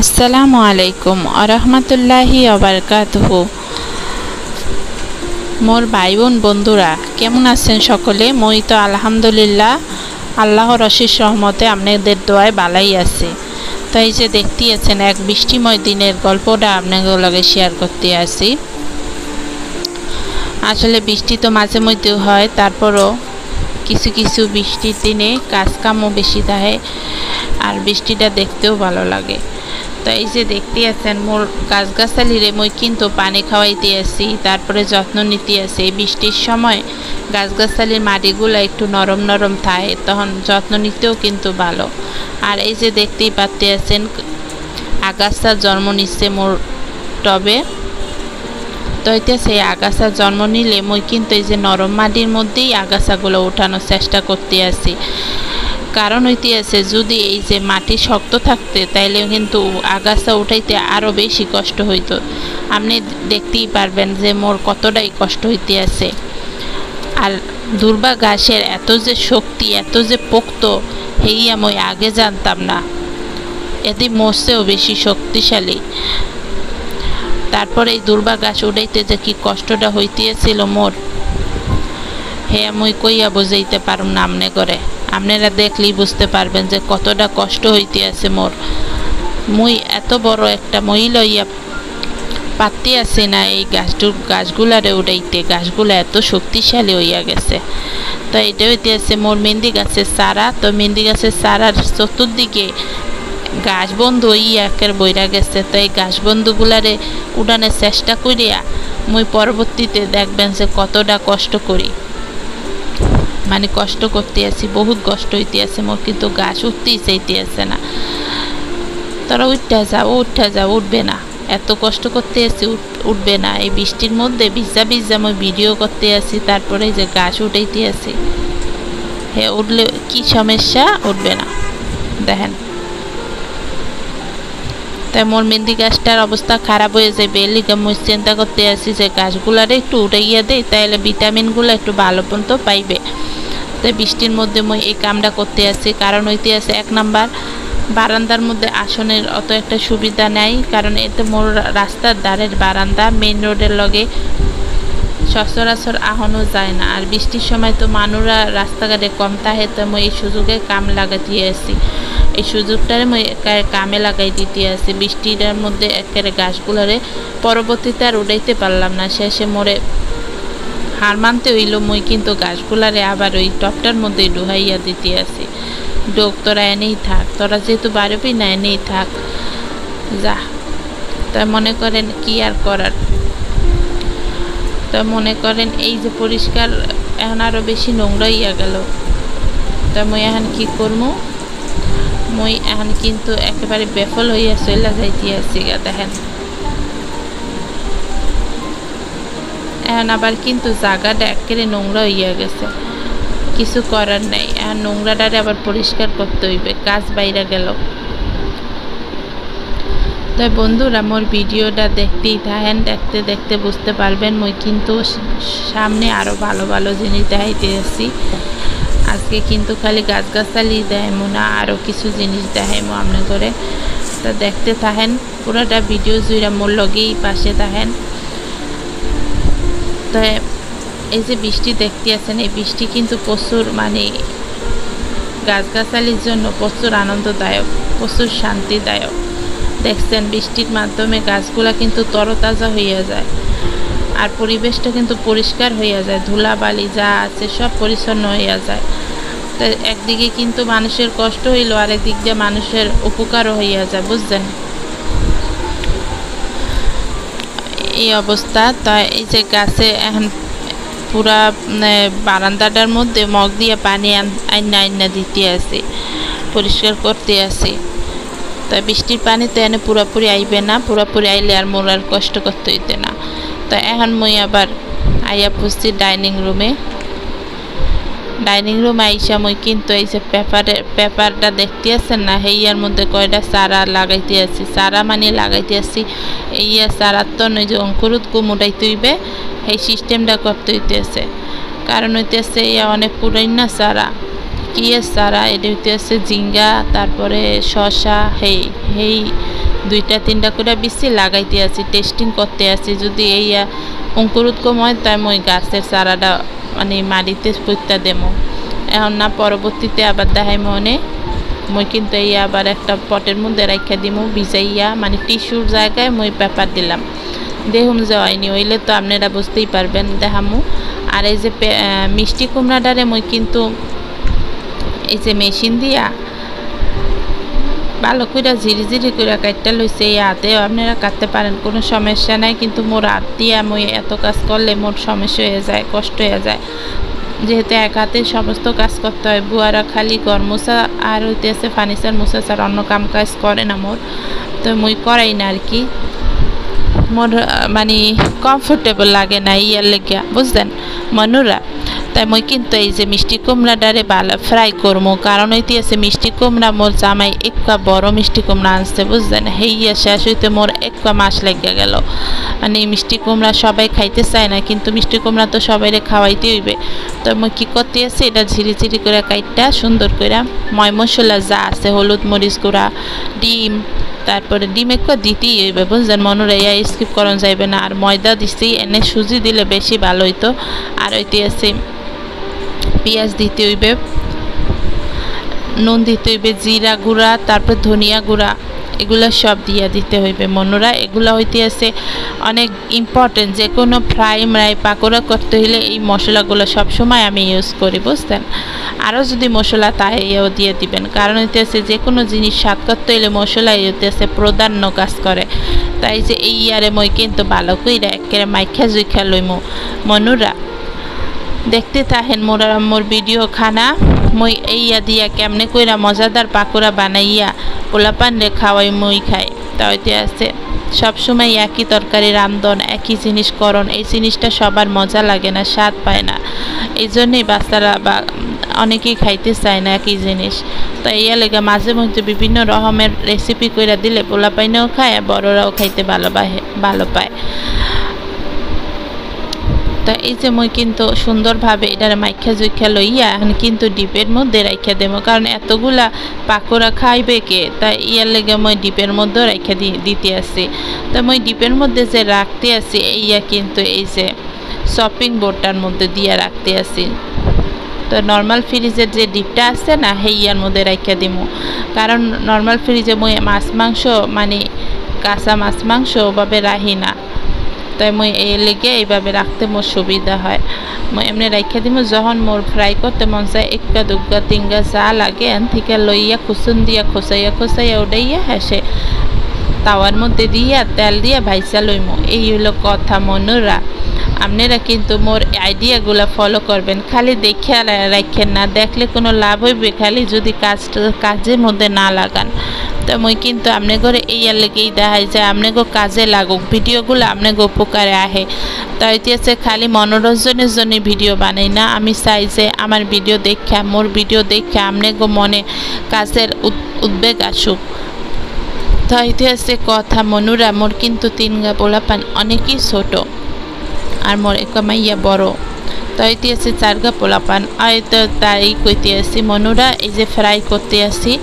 আসসালামু আলাইকুম আরহামাতুল্লাহি ওয়াবারাকাতুহু। মোর ভাই বোন বন্ধুরা কেমন আছেন সকলে? মই তো আলহামদুলিল্লাহ আল্লাহর অশেষ রহমতে আপনাদের দোয়ায় ভালোই আছে। তো এই যে দেখতেই আছেন এক বৃষ্টিময় দিনের গল্পটা আপনাদের লগে শেয়ার করতে আসি। আসলে বৃষ্টি তো মাঝে মধ্যে হয়, তারপরও কিছু কিছু বৃষ্টির দিনে কাজকামও বেশি থাকে আর বৃষ্টিটা দেখতেও ভালো লাগে। তো এই যে দেখতে আছেন মোর গাছগাছালিরে মই কিন্তু পানি খাওয়াইতে আসি, তারপরে যত্ন নিতে আসি। এই বৃষ্টির সময় গাছগাছালির মাটিগুলো একটু নরম নরম থাকে, তখন যত্ন নিতেও কিন্তু ভালো। আর এই যে দেখতেই পাতে আছেন আগাছা জন্ম নিচ্ছে মোর টবে। তো এটা সেই আগাছা জন্ম নিলে মই কিন্তু এই যে নরম মাটির মধ্যেই আগাছাগুলো ওঠানোর চেষ্টা করতে আসি। কারণ হইতে আছে যদি এই যে মাটি শক্ত থাকতে তাইলে কিন্তু আগাছা উঠাইতে আরও বেশি কষ্ট হইতো। আপনি দেখতেই পারবেন যে মোর কতটাই কষ্ট হইতে আছে। আর দুর্বা ঘাসের এত যে শক্তি, এত যে পোক্ত, হেই আমি আগে জানতাম না। এতে মরছেও বেশি শক্তিশালী। তারপরে এই দুর্বা ঘাস উঠাইতে যে কি কষ্টটা হইতেছিল মোর, হে আমি কইয়া বুঝাইতে পারুম না। আমনে করে আপনারা দেখলেই বুঝতে পারবেন যে কতটা কষ্ট হইতে আছে মোর। মুই এত বড় একটা মই লইয়া পাতি আছে না এই গাছগুলারে উড়াইতে। গাছগুলা এত শক্তিশালী হইয়া গেছে। তো এটা হইতে আছে মোর মেহেন্দি গাছের চারা। তো মেহেন্দি গাছের চারার চতুর্দিকে গাছ বন্ধু একের বইরা গেছে। তো এই গাছ বন্ধুগুলারে উড়ানোর চেষ্টা করিয়া মুই পরবর্তীতে দেখবেন যে কতটা কষ্ট করি, মানে কষ্ট করতে আছি, বহুত কষ্ট হইতে আছে মোর, কিন্তু গাছ উঠতেই চাইতে আছে না। তোরা উঠা যাও উঠবে না, এত কষ্ট করতে আছি উঠবে না। এই বৃষ্টির মধ্যে ভিজা ভিজা মই ভিডিও করতে আছি, তারপরে যে গাছ উঠাইতে আছি। হ্যাঁ, উঠলে কি সমস্যা? উঠবে না। দেখেন, তাই মোর মেহেন্দি গাছটার অবস্থা খারাপ হয়ে যাবে। এর লিগে মই চিন্তা করতে আছি যে গাছগুলারে একটু উঠাইয়া দেই, তাইলে ভিটামিনগুলো একটু ভালো পর্যন্ত পাইবে। তাই বৃষ্টির মধ্যে মই এই কামটা করতে আছি। কারণ হইতে আছে এক নাম্বার, বারান্দার মধ্যে আসনের অত একটা সুবিধা নাই, কারণ এতে মোর রাস্তার ধারের বারান্দা, মেইন রোডের লগে সচরাচর আহনো যায় না। আর বৃষ্টির সময় তো মানুষরা রাস্তাঘাটে কম থাকে। তো মই এই সুযোগে কাম লাগাইতে আছি, এই সুযোগটারে মই কামে লাগাই দিতে আছি। বৃষ্টিটার মধ্যে একেবারে গাছগুলারে পরবর্তীতে আর উড়াইতে পারলাম না, শেষে মোরে হার মানতে হইল। মই কিন্তু গাছগুলারে আবার ওই টপটার মধ্যে ডুহাইয়া দিতে আছি। ডোক তোরা এনেই থাক, তোরা যেহেতু বাড়বি না এনেই থাক যা। তা মনে করেন কি আর করার। তা মনে করেন এই যে পরিষ্কার এখন আরও বেশি নোংরা হইয়া গেল। তা মই এখন কি করবো? মই এখন কিন্তু একেবারে বেফল হইয়া চলে যাইতে আছি। দেখেন, এখন আবার কিন্তু জায়গাটা একেবারে নোংরা হইয়া গেছে, কিছু করার নাই। এখন নোংরাটারে আবার পরিষ্কার করতে হইবে, কাজ বাইরে গেল। তাই বন্ধুরা মোর ভিডিওটা দেখতেই থাকেন, দেখতে দেখতে বুঝতে পারবেন মই কিন্তু সামনে আরও ভালো ভালো জিনিস দেখাইতে আসি। আজকে কিন্তু খালি গাছগাছালি দেখাইমো না, আরও কিছু জিনিস দেখাইমো আপনি করে। তা দেখতে থাকেন পুরাটা ভিডিও জুড়ে, মোর লগেই পাশে থাকেন। তো এই যে বৃষ্টি দেখতে আছেন, এই বৃষ্টি কিন্তু প্রচুর মানে গাছগাছালির জন্য প্রচুর আনন্দদায়ক, প্রচুর শান্তিদায়ক। দেখছেন বৃষ্টির মাধ্যমে গাছগুলা কিন্তু তরতাজা হইয়া যায়, আর পরিবেশটা কিন্তু পরিষ্কার হইয়া যায়, ধুলাবালি যা আছে সব পরিচ্ছন্ন হইয়া যায়। তো একদিকে কিন্তু মানুষের কষ্ট হইল, আরেক দিক দিয়ে মানুষের উপকারও হইয়া যায়, বুঝছেন? এই অবস্থা। তো এই যে গাছে এখন পুরা বারান্দাটার মধ্যে মগ দিয়ে পানি আইনা দিতে আছে, পরিষ্কার করতে আছে। তো বৃষ্টির পানি তো এনে পুরাপুরি আইবে না, পুরাপুরি আইলে আর মোর আর কষ্ট করতে হইতে না। তো এখন মই আবার আইয়া পড়ছি ডাইনিং রুমে। ডাইনিং রুমে আইসা মই কিন্তু এই যে পেপারটা দেখতে আছেন না, হেইয়ার মধ্যে কয়টা চারা লাগাইতে আছি। চারা মানে লাগাইতে আছি এইয়া চারার তো নয় যে অঙ্কুরুত কুমুটাইতে হইবে, সেই সিস্টেমটা করতে হইতেছে। কারণ হইতেছে ইয়া অনেক পুরাইনা চারা, কি চারা এটা হইতেছে জিঙ্গা, তারপরে শশা, হেই 2-3টা করে বেশি লাগাইতে আছি, টেস্টিং করতে আছি। যদি এইয়া অঙ্কুরুত কম হয় তাই মই গাছের চারাটা মানে মাটিতে পুঁততে দেবো এখন না, পরবর্তীতে আবার দেখাই মনে মই কিন্তু এই আবার একটা পটের মধ্যে রাখা দিমু ভিজাইয়া, মানে টিস্যুর জায়গায় মই পেপার দিলাম। দেখুন যে হয়নি, হইলে তো আপনারা বুঝতেই পারবেন, দেখামু। আর এই যে মিষ্টি কুমড়াটারে মই কিন্তু এই যে মেশিন দিয়া ভালো করে ঝিরি করে কাটতে লইছে। এই হাতেও আপনারা কাটতে পারেন, কোনো সমস্যা নাই। কিন্তু মোর হাত দিয়া মই এত কাজ করলে মোর সমস্যা হয়ে যায়, কষ্ট হয়ে যায়, যেহেতু এক হাতে সমস্ত কাজ করতে হয়। বুয়ারা খালি ঘর মোছা আর হইতেছে ফার্নিচার মোছা ছাড়া অন্য কাম কাজ করে না মোর, তো মই করাই না আর কি। মোর মানে কমফোর্টেবল লাগে না ইয়ার লেগিয়া, বুঝলেন মনুরা। তাই মই কিন্তু এই যে মিষ্টি কুমড়াটারে ভালো ফ্রাই করবো। কারণ হইতেছে মিষ্টি কুমড়া মোর জামাই একটা বড় মিষ্টি কুমড়া আনছে, বুঝলেন। হেইয়া শেষ হইতে মোর একটা মাস লেগে গেল। মানে মিষ্টি কুমড়া সবাই খাইতে চায় না, কিন্তু মিষ্টি কুমড়া তো সবাইরে খাওয়াইতে হইবে। তো মই কী করতে আছে, এটা ঝিরি করে কাইটটা সুন্দর করে ময় মশলা যা আছে, হলুদ মরিচ গুঁড়া, ডিম, তারপরে ডিম একটু দিতেই হইবে, বুঝলেন মনুরা, ইয়া স্কিপ করা যাইবে না। আর ময়দা দিচ্ছি, এনে সুজি দিলে বেশি ভালো হইতো। আর হইতে আছে পেঁয়াজ দিতে হইবে, নুন দিতে হইবে, জিরা গুঁড়া, তারপর ধনিয়া গুঁড়া, এগুলো সব দিয়ে দিতে হইবে মনুরা। এগুলো হইতে আছে অনেক ইম্পর্টেন্ট। যে কোনো ফ্রাই পাকোড়া করতে হলে এই মশলাগুলো সবসময় আমি ইউজ করি, বুঝতেন। আরও যদি মশলা তাই এও দিয়ে দিবেন, কারণ হইতে আছে যে কোনো জিনিস স্বাদ করতে হলে মশলা হইতে আছে প্রাধান্য কাজ করে। তাই যে এই ইয়ারে মই কিন্তু ভালো কইরা একেবারে মাইখা জুইখা লইমু মনুরা। দেখতে থাকেন মোর ভিডিও খানা। মই এইয়া দিয়া কেমনে কইরা মজাদার পাকোড়া বানাইয়া পোলাপান রে খাওয়াই মই খাই। তাইতে আছে সবসময় একই তরকারি রান্ধন, একই জিনিস করণ, এই জিনিসটা সবার মজা লাগে না, স্বাদ পায় না। এই জন্যই বাচ্চারা বা অনেকেই খাইতে চায় না একই জিনিস। তো ইয়া লেগে মাঝে মধ্যে বিভিন্ন রকমের রেসিপি কইরা দিলে পোলাপাইনেও খায়, বড়রাও খাইতে ভালো পায়। তো এই যে মই কিন্তু সুন্দরভাবে এটার মাইখা জুইখা লইয়া এখন কিন্তু ডিপের মধ্যে রাইখা দেবো, কারণ এতগুলা পাকোড়া খাইবে কে, তাই ইয়ার লেগে মই ডিপের মধ্যে রাইখা দিতে আসি। তো মই ডিপের মধ্যে যে রাখতে আসি এইয়া কিন্তু এই যে শপিং বোর্ডটার মধ্যে দিয়ে রাখতে আসি। তো নর্মাল ফ্রিজের যে ডিপটা আছে না, হেইয়ার মধ্যে রাইখা দিমু। কারণ নর্মাল ফ্রিজে মই মাছ মাংস মানে কাঁচা মাছ মাংস ওভাবে রাখি না, তাই মই এই লেগে এইভাবে রাখতে মোর সুবিধা হয়। মই এমনি রাইখা দিব, যখন মোর ফ্রাই করতে মন চায় একটা দুগ্গা তিনগা যা লাগে এন থেকে লইয়া কুসুন দিয়া খোসাইয়া উড়াইয়া হেসে তাওয়ার মধ্যে দিয়া তেল দিয়া ভাইসা লইমু। এই হলো কথা মনুরা। আপনারা কিন্তু মোর আইডিয়াগুলো ফলো করবেন, খালি দেখে রাখেন না, দেখলে কোনো লাভ হইবে খালি যদি কাজের মধ্যে না লাগান। তো মই কিন্তু আপনার ঘরে এইয়ার লেগেই দেখাই যায় আপনাকে কাজে লাগুক, ভিডিওগুলো আপনাকে উপকারে আহে। তাই হচ্ছে খালি মনোরঞ্জনের জন্য ভিডিও বানাই না, আমি চাই যে আমার ভিডিও দেখে মোর ভিডিও দেখে আপনাকে মনে কাজের উদ্বেগ আসুক। তাই হচ্ছে কথা মনুরা। মোর কিন্তু 3 পোলাপান অনেকই ছোট, আর মোর এক মাইয়া বড়। তাই আছে 4 পোলাপান। তো তাই কইতে আসি মনুরা, এই যে ফ্রাই করতে আসি।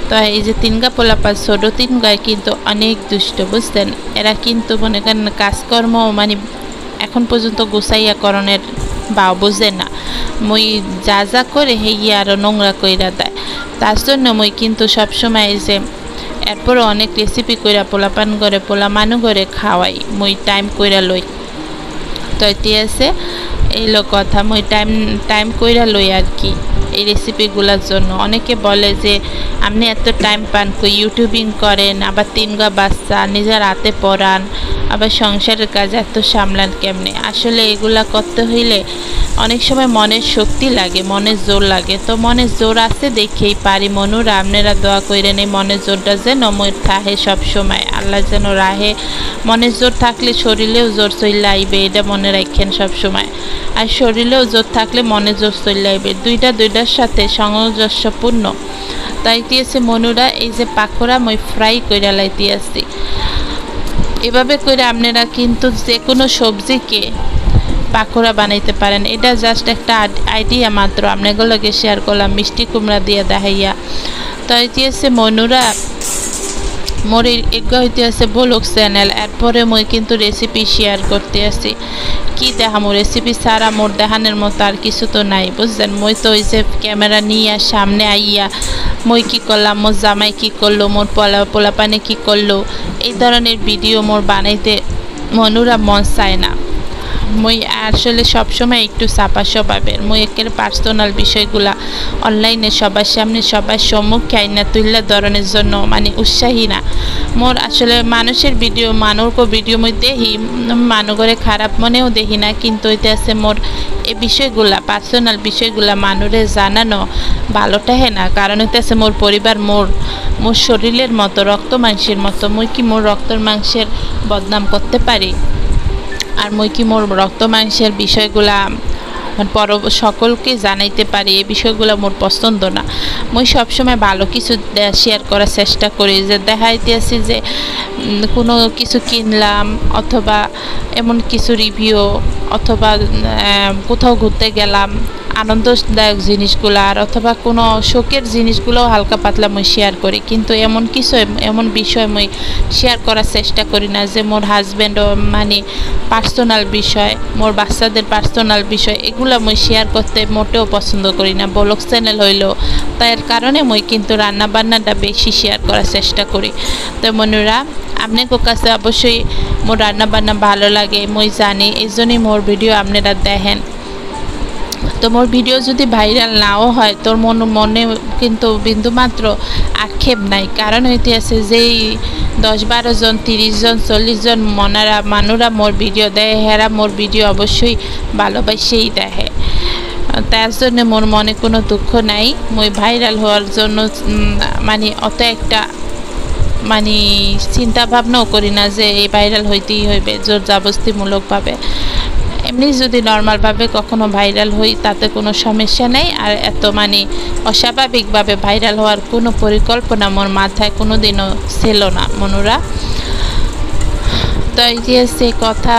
তো এই যে 3 পোলাপান ছোট 3 গায়ে কিন্তু অনেক দুষ্ট, বুঝতেন। এরা কিন্তু মনে করেন কাজকর্ম মানে এখন পর্যন্ত গুছাইয়া করণের বাও বুঝে না। মই যা করে হেইয়া আরও নোংরা কইরা দেয়। তার জন্য মই কিন্তু সবসময় এই যে এরপরও অনেক রেসিপি কইরা পোলাপান করে পোলা মানু করে খাওয়াই, মই টাইম কইরা লই। তো এটি আছে এইলো কথা, মই টাইম কইরা লই আর কি। এই রেসিপিগুলোর জন্য। অনেকে বলে যে আপনি এত টাইম পান কই, ইউটিউবিং করেন, আবার 3 বাচ্চা, নিজের হাতে পড়ান, আবার সংসারের কাজ এত সামলান কেমনে। আসলে এগুলা করতে হইলে অনেক সময় মনের শক্তি লাগে, মনের জোর লাগে। তো মনের জোর আছে দেখেই পারি। মনুরা আপনারা দোয়া করেন এই মনের জোরটা যেন মই থাহে সব সময়, আল্লাহ যেন রাহে। মনের জোর থাকলে শরীরেও জোর চলে আইবে, এটা মনে রাখেন সব সময়। আর শরীরেও জোর থাকলে মনে জোর চলে আইবে, দুইটার সাথে সামঞ্জস্যপূর্ণ। তাই দিয়েছে মনুরা এই যে পাকোড়া মই ফ্রাই করে লাইতে আসছি। এভাবে করে আপনারা কিন্তু যে কোনো সবজিকে পাকোড়া বানাইতে পারেন। এটা জাস্ট একটা আইডিয়া মাত্র, আপনাগুলোকে শেয়ার করলাম মিষ্টি কুমড়া দিয়ে দেখাইয়া। তো হইতেছে মনুরা মোর এগুলো হইতেছে ব্লগ চ্যানেল, এরপরে মই কিন্তু রেসিপি শেয়ার করতে আসি। কি দেখামো রেসিপি ছাড়া মোর দেখানোর মতো আর কিছু তো নাই, বুঝছেন। মই তো ওই যে ক্যামেরা নিয়ে সামনে আইয়া মই কি করলাম, মোর জামাই কি করলো, মোর পোলাপানে কি করলো, এই ধরনের ভিডিও মোর বানাইতে মনুরা মন চায় না। মই আসলে সবসময় একটু চাপা স্বভাবের। মই একের পার্সোনাল বিষয়গুলা অনলাইনে সবার সামনে সবার সম্মুখে আইনা তুললা ধরনের জন্য মানে উৎসাহী না। মোর আসলে মানুষের ভিডিও ভিডিও মই দেখি, মানুষরে খারাপ মনেও দেখি না, কিন্তু ওইতে আছে মোর এই বিষয়গুলা পার্সোনাল বিষয়গুলা মানুষের জানানো ভালোটা হে না। কারণ হইতে আছে মোর পরিবার মোর শরীরের মতো, রক্ত মাংসের মতো। মই কি মোর রক্ত মাংসের বদনাম করতে পারি? আর মই কি মোর রক্ত মাংসের বিষয়গুলা সকলকে জানাইতে পারি? এই বিষয়গুলো মোর পছন্দ না। মই সবসময় ভালো কিছু শেয়ার করার চেষ্টা করি, যে দেখাইতে আছি যে কোনো কিছু কিনলাম, অথবা এমন কিছু রিভিউ, অথবা কোথাও ঘুরতে গেলাম, আনন্দদায়ক জিনিসগুলো, আর অথবা কোনো শোকের জিনিসগুলোও হালকা পাতলা মই শেয়ার করি। কিন্তু এমন বিষয় মই শেয়ার করার চেষ্টা করি না যে মোর হাজব্যান্ড মানে পার্সোনাল বিষয়, মোর বাচ্চাদের পার্সোনাল বিষয়, এগুলো মই শেয়ার করতে মোটেও পছন্দ করি না। ব্লগ চ্যানেল হইল তাই এর কারণে মই কিন্তু রান্না বান্নাটা বেশি শেয়ার করার চেষ্টা করি। তো মনুরা আপনাদের কাছে অবশ্যই মোর রান্না বান্না ভালো লাগে মই জানি, এই জন্যই মোর ভিডিও আপনারা দেখেন। তো মোর ভিডিও যদি ভাইরাল নাও হয় তোর মনে কিন্তু বিন্দুমাত্র আক্ষেপ নাই। কারণ হইতে আছে যেই 10-12 জন 30 জন 40 জন মানুরা মোর ভিডিও দেয়, হেরা মোর ভিডিও অবশ্যই ভালোবাসেই দেখে। তার জন্য মোর মনে কোনো দুঃখ নাই। মই ভাইরাল হওয়ার জন্য মানে অত একটা মানে চিন্তা ভাবনাও করি না যে এই ভাইরাল হইতেই হইবে জোর জবরদস্তিমূলকভাবে। এমনি যদি নর্মালভাবে কখনো ভাইরাল হই তাতে কোনো সমস্যা নেই। আর এত মানে অস্বাভাবিকভাবে ভাইরাল হওয়ার কোনো পরিকল্পনা মোর মাথায় কোনো দিনও ছিল না মনুরা। তো এই যে সে কথা।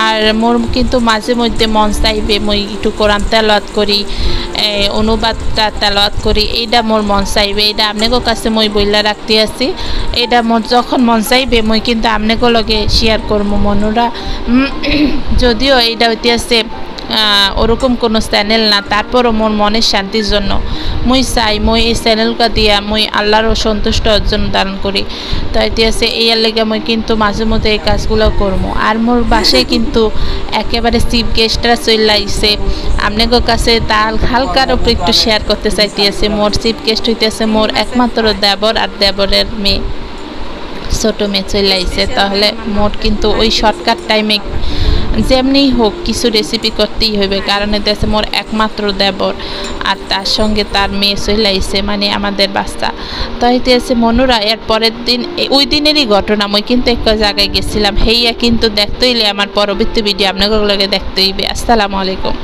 আর মোর কিন্তু মাঝে মধ্যে মন চাইবে মই একটু কোরআন তেলাওয়াত করি, অনুবাদটা তেলাওয়াত করি, এইটা মোর মন চাইবে। এটা আপনাদের কাছে মই বইলা রাখতে আছি। এটা মোর যখন মন চাইবে মই কিন্তু আপনাদের লগে শেয়ার করবো মনুরা। যদিও এইটা হইতে আছে ওরকম কোনো চ্যানেল না, তারপরও মোর মনের শান্তির জন্য মই চাই মই এই চ্যানেলটা দিয়া মই আল্লাহরও সন্তুষ্ট অর্জন দান করি। তো এটি আছে এই লেগে মই কিন্তু মাঝে মধ্যে এই কাজগুলো করবো। আর মোর বাসায় কিন্তু একেবারে চিফ গেস্টরা চলে আইছে। আপনাদের কাছে তার হালকার উপর একটু শেয়ার করতে চাইতে আছে। মোর চিফ গেস্ট হইতেছে মোর একমাত্র দেবর আর দেবরের মেয়ে, ছোট মেয়ে চলে আইছে। তাহলে মোর কিন্তু ওই শর্টকাট টাইমে যেমনি হোক কিছু রেসিপি করতেই হবে। কারণ এতে আছে মোর একমাত্র দেবর আর তার সঙ্গে তার মেয়ে চলে আইছে, মানে আমাদের বাচ্চা। তো এতে আছে মনুরা এর পরের দিন ওই দিনেরই ঘটনা। মই কিন্তু একটা জায়গায় গেছিলাম, হেইয়া কিন্তু দেখতে হইলে আমার পরবর্তী ভিডিও আপনাদের লগে দেখতে হইবে। আসসালামু আলাইকুম।